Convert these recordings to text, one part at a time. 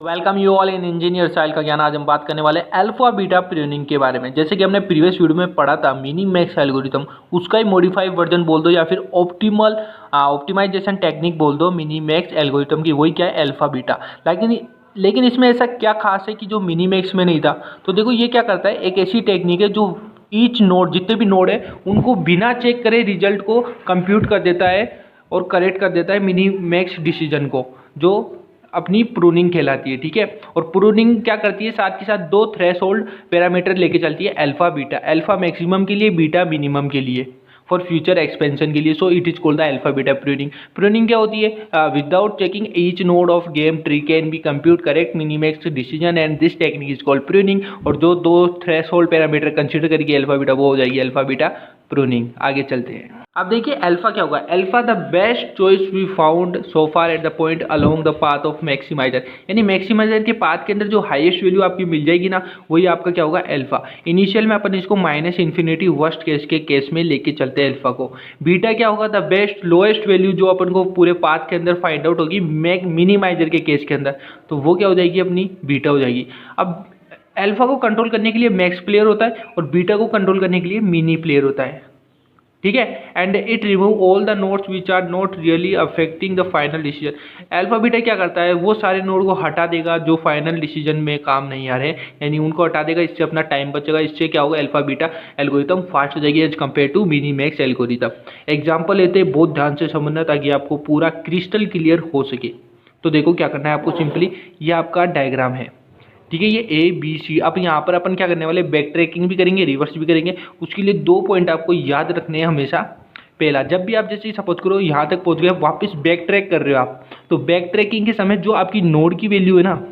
Welcome you all in engineer style का ज्ञान। आज हम बात करने वाले अल्फा बीटा प्रूनिंग के बारे में। जैसे कि हमने प्रीवियस वीडियो में पढ़ा था मिनी मैक्स एल्गोरिथम, उसका ही मॉडिफाइड वर्जन बोल दो या फिर ऑप्टिमाइजेशन टेक्निक बोल दो मिनी मैक्स एल्गोरिथम की, वही क्या है अल्फा बीटा। लेकिन इसमें ऐसा क्या खास है कि जो मिनी मैक्स में नहीं था। तो देखो ये क्या करता है, एक ऐसी टेक्निक है जो ईच नोड, जितने भी नोड है उनको बिना चेक करे रिजल्ट को कंप्यूट कर देता है और करेक्ट कर देता है मिनी मैक्स डिसीजन को, जो अपनी प्रूनिंग कहलाती है। ठीक है, और प्रूनिंग क्या करती है, साथ के साथ दो थ्रेशोल्ड पैरामीटर लेके चलती है, अल्फा बीटा, अल्फा मैक्सिमम के लिए, बीटा मिनिमम के लिए, फॉर फ्यूचर एक्सपेंशन के लिए। So it is called the alpha beta pruning. Pruning क्या होती है, without checking each node of game tree can be compute correct minimax decision and this technique is called pruning. और जो दो threshold parameter consider करेगी alpha beta, वो हो जाएगी अल्फा बीटा प्रूनिंग। आगे चलते हैं। अब देखिए अल्फा क्या होगा, alpha the best choice we found so far at the point along the path of maximiser, यानी मैक्सिमाइजर के पाथ के अंदर जो हाईएस्ट वैल्यू आपकी मिल जाएगी ना, वही आपका क्या होगा अल्फा। इनिशियल में अपन इसको माइनस इन्फिनिटी वर्स्ट केस के केस में लेके चलते हैं अल्फा को। बीटा क्या होगा, द बेस्ट लोएस्ट वैल्यू जो अपन को पूरे पाथ के अंदर फाइंड आउट होगी मिनिमाइजर के केस के अंदर, तो वो क्या हो जाएगी, अपनी बीटा हो जाएगी। अब अल्फा को कंट्रोल करने के लिए मैक्स प्लेयर होता है और बीटा को कंट्रोल करने के लिए मिनी प्लेयर होता है। ठीक है, and it remove all the nodes which are not really affecting the final decision. Alpha beta क्या करता है, वो सारे नोड को हटा देगा जो फाइनल डिसीजन में काम नहीं आ रहे, यानी उनको हटा देगा, इससे अपना टाइम बचेगा। इससे क्या होगा, अल्फा बीटा एल्गोरिथम फास्ट हो जाएगी as compare to mini max algorithm. Example लेते हैं, बहुत ध्यान से समझना ताकि आपको पूरा क्रिस्टल क्लियर हो सके। तो देखो क्या करना है आपको, सिंपली ये आपका डायग्राम है, ठीक है, ये ए बी सी। अब यहाँ पर अपन क्या करने वाले, बैक ट्रैकिंग भी करेंगे, रिवर्स भी करेंगे। उसके लिए दो पॉइंट आपको याद रखने हैं हमेशा। पहला, जब भी आप जैसे सपोज करो यहाँ तक पहुँच गए, वापस बैक ट्रैक कर रहे हो आप, तो बैक ट्रैकिंग के समय जो आपकी नोड की वैल्यू है ना,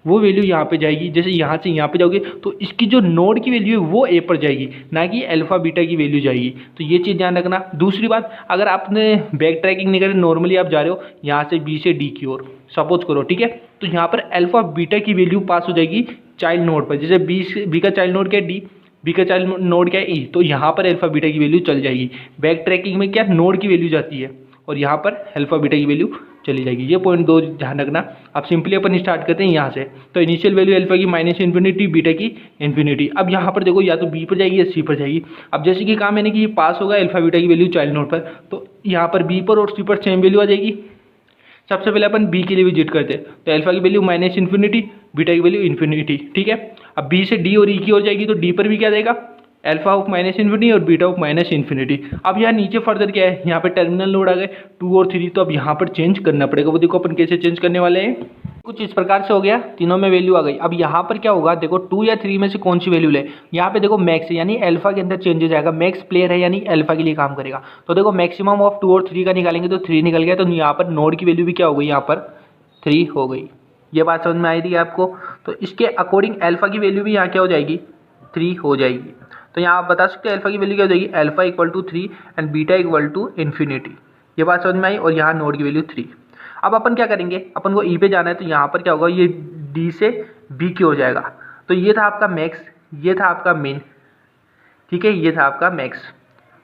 वो वैल्यू यहाँ पे जाएगी। जैसे यहाँ से यहाँ पे जाओगे तो इसकी जो नोड की वैल्यू है वो ए पर जाएगी, ना कि अल्फा बीटा की वैल्यू जाएगी। तो ये चीज़ ध्यान रखना। दूसरी बात, अगर आपने बैक ट्रैकिंग नहीं करी, नॉर्मली आप जा रहे हो यहाँ से बी से डी की ओर सपोज करो, ठीक है, तो यहाँ पर अल्फा बीटा की वैल्यू पास हो जाएगी चाइल्ड नोड पर। जैसे बी का चाइल्ड नोड क्या है, डी, बी का चाइल्ड नोड क्या है, ई, तो यहाँ पर अल्फा बीटा की वैल्यू चल जाएगी। बैक ट्रैकिंग में क्या नोड की वैल्यू जाती है और यहाँ पर अल्फा बीटा की वैल्यू चली जाएगी। ये पॉइंट दो ध्यान रखना। अब सिंपली अपन स्टार्ट करते हैं यहाँ से। तो इनिशियल वैल्यू अल्फा की माइनस इन्फिनिटी, बीटा की इन्फिनिटी। अब यहाँ पर देखो या तो बी पर जाएगी या सी पर जाएगी। अब जैसे कि कहा मैंने कि ये पास होगा अल्फा बीटा की वैल्यू चाइल्ड नोड पर, तो यहाँ पर बी पर और सी पर सेम वैल्यू आ जाएगी। सबसे पहले अपन बी के लिए विजिट करते हैं, तो अल्फा की वैल्यू माइनस इन्फिनिटी, बीटा की वैल्यू इन्फिनिटी। ठीक है, अब बी से डी और ई की ओर जाएगी तो डी पर भी क्या देगा, अल्फा ऑफ माइनस इन्फिनिटी और बीटा ऑफ माइनस इन्फिनिटी। अब यहाँ नीचे फर्दर क्या है, यहाँ पे टर्मिनल नोड आ गए 2 और 3, तो अब यहाँ पर चेंज करना पड़ेगा। वो देखो अपन कैसे चेंज करने वाले हैं, कुछ इस प्रकार से हो गया, तीनों में वैल्यू आ गई। अब यहाँ पर क्या होगा, देखो 2 या 3 में से कौन सी वैल्यू ले, यहाँ पे देखो मैक्स है यानी अल्फा के अंदर चेंज हो जाएगा, मैक्स प्लेयर है यानी अल्फा के लिए काम करेगा। तो देखो मैक्सिमम ऑफ 2 और 3 का निकालेंगे तो 3 निकल गया, तो यहाँ पर नोड की वैल्यू भी क्या हो गई, यहाँ पर 3 हो गई। ये बात समझ में आई थी आपको। तो इसके अकॉर्डिंग अल्फा की वैल्यू भी यहाँ क्या हो जाएगी, 3 हो जाएगी। तो यहाँ आप बता सकते हैं अल्फा की वैल्यू क्या हो जाएगी, alpha equal to 3 and beta equal to infinity. ये बात समझ में आई। और यहाँ नोड की वैल्यू 3। अब अपन क्या करेंगे, अपन को ई पे जाना है, तो यहाँ पर क्या होगा, ये डी से बी की हो जाएगा। तो ये था आपका मैक्स, ये था आपका मिन, ठीक है, ये था आपका मैक्स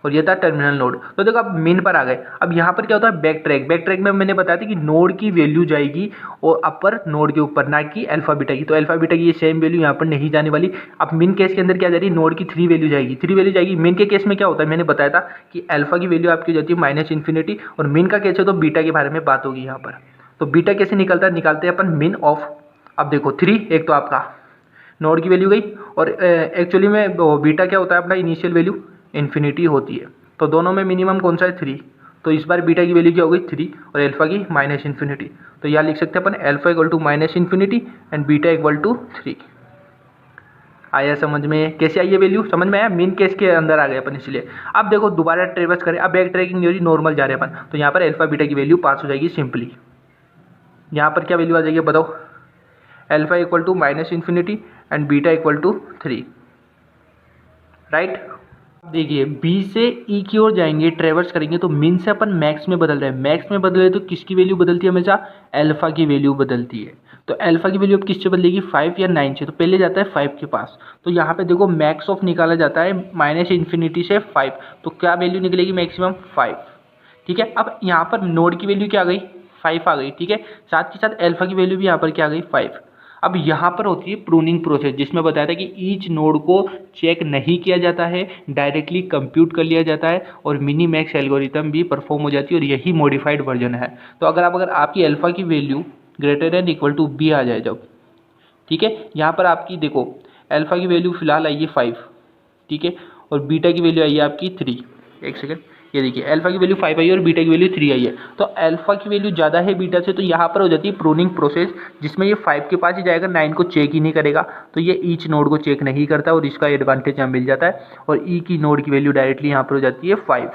और ये था टर्मिनल नोड। तो देखो अब मिन पर आ गए। अब यहाँ पर क्या होता है, बैक ट्रैक। बैक ट्रैक में मैंने बताया था कि नोड की वैल्यू जाएगी और अपर नोड के ऊपर, ना कि अल्फा बीटा की। तो अल्फा बीटा की ये सेम वैल्यू यहाँ पर नहीं जाने वाली। अब मिन केस के अंदर क्या जा रही है, नोड की 3 वैल्यू जाएगी, 3 वैल्यू जाएगी। मिन के केस में क्या होता है, मैंने बताया था कि अल्फा की वैल्यू आपकी जाती है माइनस इन्फिनिटी, और मिन का केस है तो बीटा के बारे में बात होगी यहाँ पर। तो बीटा कैसे निकलता है, निकालते हैं अपन मिन ऑफ, अब देखो 3 एक तो आपका नोड की वैल्यू गई, और एक्चुअली में बीटा क्या होता है अपना, इनिशियल वैल्यू इन्फिनिटी होती है। तो दोनों में मिनिमम कौन सा है, 3। तो इस बार बीटा की वैल्यू क्या हो गई, 3 और अल्फा की माइनस इन्फिनिटी। तो यहाँ लिख सकते हैं अपन alpha equal to minus infinity and beta equal to 3। आया समझ में, कैसे आई ये वैल्यू समझ में आया, मेन केस के अंदर आ गए अपन इसलिए। अब देखो दोबारा ट्रेवर्स करें, अब बैक ट्रैकिंग नहीं हो रही, नॉर्मल जा रहे हैं अपन, तो यहाँ पर अल्फा बीटा की वैल्यू पास हो जाएगी सिंपली। यहाँ पर क्या वैल्यू आ जाएगी बताओ, alpha equal to minus infinity and beta equal to 3, right. देखिए बी से ई की ओर जाएंगे, ट्रेवर्स करेंगे, तो मिन से अपन मैक्स में बदल रहे हैं। मैक्स में बदल रहे तो किसकी वैल्यू बदलती है, हमेशा अल्फा की वैल्यू बदलती है। तो अल्फा की वैल्यू अब किससे बदलेगी, 5 या 9 से। तो पहले जाता है 5 के पास, तो यहाँ पे देखो मैक्स ऑफ निकाला जाता है माइनस इन्फिनिटी से 5, तो क्या वैल्यू निकलेगी, मैक्सिमम 5। ठीक है, अब यहाँ पर नोड की वैल्यू क्या आ गई, 5 आ गई। ठीक है, साथ के साथ अल्फा की वैल्यू भी यहाँ पर क्या आ गई, 5। अब यहाँ पर होती है प्रूनिंग प्रोसेस, जिसमें बताया था कि ईच नोड को चेक नहीं किया जाता है, डायरेक्टली कंप्यूट कर लिया जाता है और मिनी मैक्स एल्गोरिथम भी परफॉर्म हो जाती है और यही मॉडिफाइड वर्जन है। तो अगर आपकी अल्फा की value greater than equal to B आ जाए जब, ठीक है, यहाँ पर आपकी देखो अल्फा की वैल्यू फिलहाल आई है 5, ठीक है, और बीटा की वैल्यू आई है आपकी 3। एक सेकेंड, ये देखिए अल्फा की वैल्यू 5 आई है और बीटा की वैल्यू 3 आई है। तो अल्फा की वैल्यू ज़्यादा है बीटा से, तो यहाँ पर हो जाती है प्रूनिंग प्रोसेस, जिसमें ये 5 के पास ही जाएगा, 9 को चेक ही नहीं करेगा। तो ये ईच नोड को चेक नहीं करता और इसका एडवांटेज यहाँ मिल जाता है और ई की नोड की वैल्यू डायरेक्टली यहाँ पर हो जाती है 5।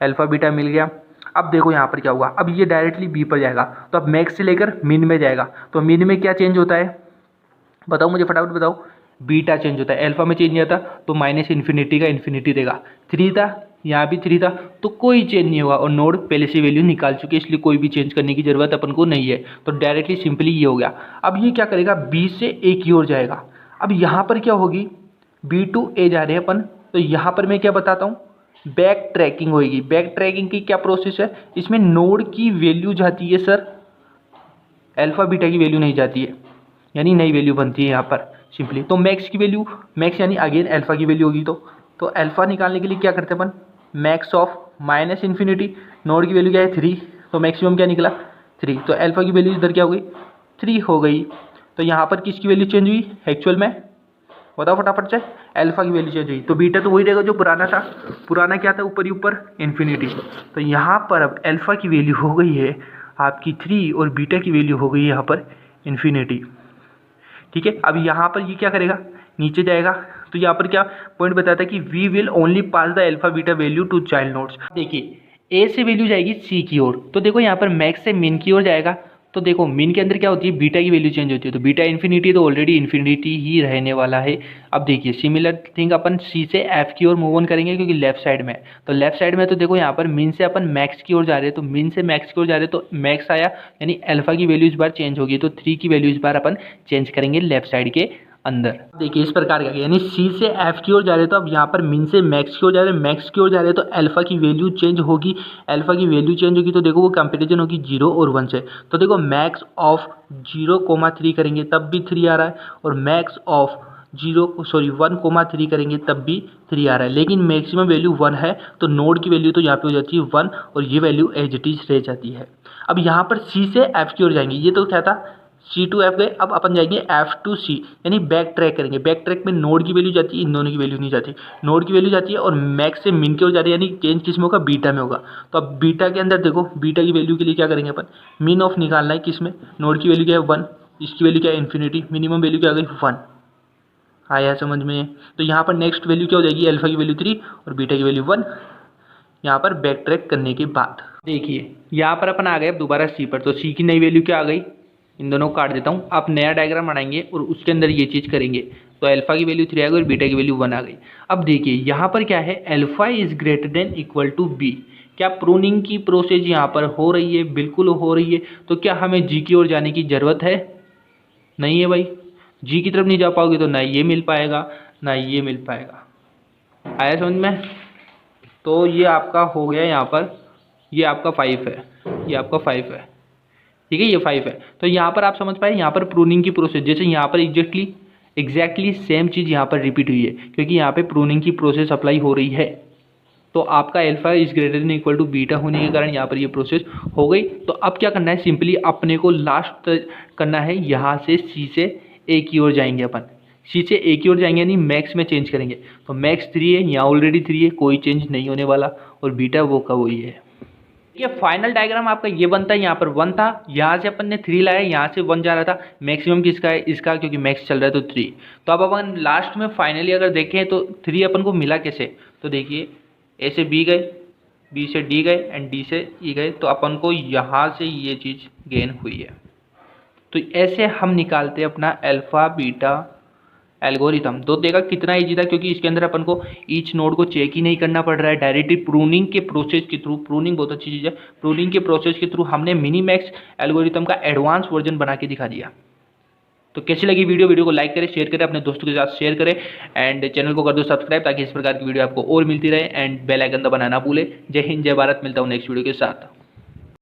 अल्फा बीटा मिल गया। अब देखो यहाँ पर क्या हुआ, अब ये डायरेक्टली बी पर जाएगा, तो अब मैक्स से लेकर मिन में जाएगा। तो मिन में क्या चेंज होता है बताओ मुझे, फटाफट बताओ। बीटा चेंज होता है, अल्फा में चेंज नहीं आता, तो माइनस इन्फिनिटी का इन्फिनिटी देगा। 3 था, यहाँ भी 3 था, तो कोई चेंज नहीं होगा और नोड पहले से वैल्यू निकाल चुके, इसलिए कोई भी चेंज करने की जरूरत अपन को नहीं है। तो डायरेक्टली सिंपली ये हो गया। अब ये क्या करेगा, बी से ए की ओर जाएगा। अब यहाँ पर क्या होगी, बी टू ए जा रहे हैं अपन, तो यहाँ पर मैं क्या बताता हूँ, बैक ट्रैकिंग होगी। बैक ट्रैकिंग की क्या प्रोसेस है, इसमें नोड की वैल्यू जाती है सर, अल्फा बीटा की वैल्यू नहीं जाती है, यानी नई वैल्यू बनती है यहाँ पर सिंपली। तो मैक्स की वैल्यू, मैक्स यानी अगेन अल्फा की वैल्यू होगी। तो अल्फा निकालने के लिए क्या करते हैं अपन, max of minus infinity, node की वैल्यू क्या है 3, तो मैक्सिमम क्या निकला 3, तो अल्फा की वैल्यू इधर क्या हो गई 3 हो गई। तो यहाँ पर किसकी वैल्यू चेंज हुई एक्चुअल में, बताओ फटाफट से, अल्फा की वैल्यू चेंज हुई। तो बीटा तो वही रहेगा जो पुराना था, पुराना क्या था ऊपर ही ऊपर इन्फिनिटी। तो यहाँ पर अब अल्फा की वैल्यू हो गई है आपकी 3 और बीटा की वैल्यू हो गई है यहाँ पर इन्फिनिटी, ठीक है। अब यहाँ पर ये क्या करेगा, नीचे जाएगा। तो यहाँ पर क्या पॉइंट बताता है कि we will only pass the alpha beta value to child nodes. देखिए ए से वैल्यू जाएगी सी की ओर, तो देखो यहाँ पर मैक्स से मिन की ओर जाएगा। तो देखो मिन के अंदर क्या होती है, बीटा की वैल्यू चेंज होती है, तो बीटा इन्फिनिटी तो ऑलरेडी इन्फिनिटी ही रहने वाला है। अब देखिए सिमिलर थिंग अपन सी से एफ की ओर मूव ऑन करेंगे, क्योंकि लेफ्ट साइड में, तो लेफ्ट साइड में तो देखो यहाँ पर मिन से अपन मैक्स की ओर जा रहे हैं, तो मिन से मैक्स की ओर जा रहे हैं, तो मैक्स आया, यानी अल्फा की वैल्यू इस बार चेंज होगी, तो 3 की वैल्यू इस बार अपन चेंज करेंगे लेफ्ट साइड के अंदर। देखिए इस प्रकार का, यानी सी से एफ की ओर जा रहे हैं, तो अब यहाँ पर मिन से मैक्स की ओर जा रहे हैं, मैक्स की ओर जा रहे हैं, तो अल्फा की वैल्यू चेंज होगी। अल्फा की वैल्यू चेंज होगी तो देखो वो कंपैरिजन होगी 0 और 1 से। तो देखो मैक्स ऑफ 0,3 करेंगे तब भी 3 आ रहा है, और मैक्स ऑफ 1,3 करेंगे तब भी 3 आ रहा है, लेकिन मैक्सिमम वैल्यू 1 है, तो नोड की वैल्यू तो यहाँ पे हो जाती है 1 और ये वैल्यू एज इट इज रह जाती है। अब यहाँ पर सी से एफ की ओर जाएंगे, ये तो क्या था सी टू एफ गए, अब अपन जाएंगे एफ टू सी, यानी बैक ट्रैक करेंगे। बैक ट्रैक में नोड की वैल्यू जाती है, इन दोनों की वैल्यू नहीं जाती, नोड की वैल्यू जाती है और मैक्स से मिन की ओर जा रही है, यानी चेंज किस में होगा, बीटा में होगा। तो अब बीटा के अंदर देखो, बीटा की वैल्यू के लिए क्या करेंगे अपन, मिन ऑफ निकालना है, किस में, नोड की वैल्यू क्या है 1, इसकी वैल्यू क्या है इन्फिनिटी, मिनिमम वैल्यू क्या आ गई 1, आया समझ में। तो यहाँ पर नेक्स्ट वैल्यू क्या हो जाएगी, अल्फा की वैल्यू 3 और बीटा की वैल्यू 1, यहाँ पर बैक ट्रैक करने के बाद। देखिए यहाँ पर अपन आ गए अब दोबारा सी पर, तो सी की नई वैल्यू क्या आ गई, इन दोनों को काट देता हूँ। आप नया डायग्राम बनाएंगे और उसके अंदर ये चीज़ करेंगे, तो अल्फा की वैल्यू 3 आ गई और बीटा की वैल्यू 1 आ गई। अब देखिए यहाँ पर क्या है, alpha is greater than equal to B. क्या प्रूनिंग की प्रोसेस यहाँ पर हो रही है, बिल्कुल हो रही है। तो क्या हमें जी की ओर जाने की ज़रूरत है, नहीं है भाई, जी की तरफ नहीं जा पाओगे तो ना ये मिल पाएगा ना ये मिल पाएगा, आया समझ में। तो ये आपका हो गया यहाँ पर, ये आपका 5 है, ये आपका 5 है, ठीक है, ये 5 है। तो यहाँ पर आप समझ पाए, यहाँ पर प्रूनिंग की प्रोसेस, जैसे यहाँ पर एग्जैक्टली सेम चीज़ यहाँ पर रिपीट हुई है, क्योंकि यहाँ पे प्रूनिंग की प्रोसेस अप्लाई हो रही है। तो आपका alpha is greater than equal to beta होने के कारण यहाँ पर ये प्रोसेस हो गई। तो अब क्या करना है, सिंपली अपने को लास्ट करना है, यहाँ से सी से ए की ओर जाएंगे अपन, सी से ए की ओर जाएंगे, यानी मैक्स में चेंज करेंगे। तो मैक्स 3 है, यहाँ ऑलरेडी 3 है, कोई चेंज नहीं होने वाला, और बीटा वो का वही है। ये फाइनल डायग्राम आपका ये बनता है, यहाँ पर 1 था, यहाँ से अपन ने 3 लाया, यहाँ से 1 जा रहा था, मैक्सिमम किसका है, इसका, क्योंकि मैक्स चल रहा है तो 3। तो अब अपन लास्ट में फाइनली अगर देखें तो 3 अपन को मिला कैसे, तो देखिए ए से बी गए, बी से डी गए एंड डी से ई गए, तो अपन को यहाँ से ये चीज़ गेन हुई है। तो ऐसे हम निकालते हैं अपना अल्फा बीटा एल्गोरिथम। तो देखा कितना इजी था, क्योंकि इसके अंदर अपन को ईच नोड को चेक ही नहीं करना पड़ रहा है, डायरेक्टली प्रूनिंग के प्रोसेस के थ्रू, प्रूनिंग बहुत अच्छी चीज़ है, प्रूनिंग के प्रोसेस के थ्रू हमने मिनी मैक्स एल्गोरिथम का एडवांस वर्जन बना के दिखा दिया। तो कैसी लगी वीडियो को लाइक करें, शेयर करें, अपने दोस्तों के साथ शेयर करें, एंड चैनल को कर दो सब्सक्राइब, ताकि इस प्रकार की वीडियो आपको और मिलती रहे, एंड बेल आइकन दबाना ना भूले। जय हिंद, जय भारत, मिलता हूँ नेक्स्ट वीडियो के साथ।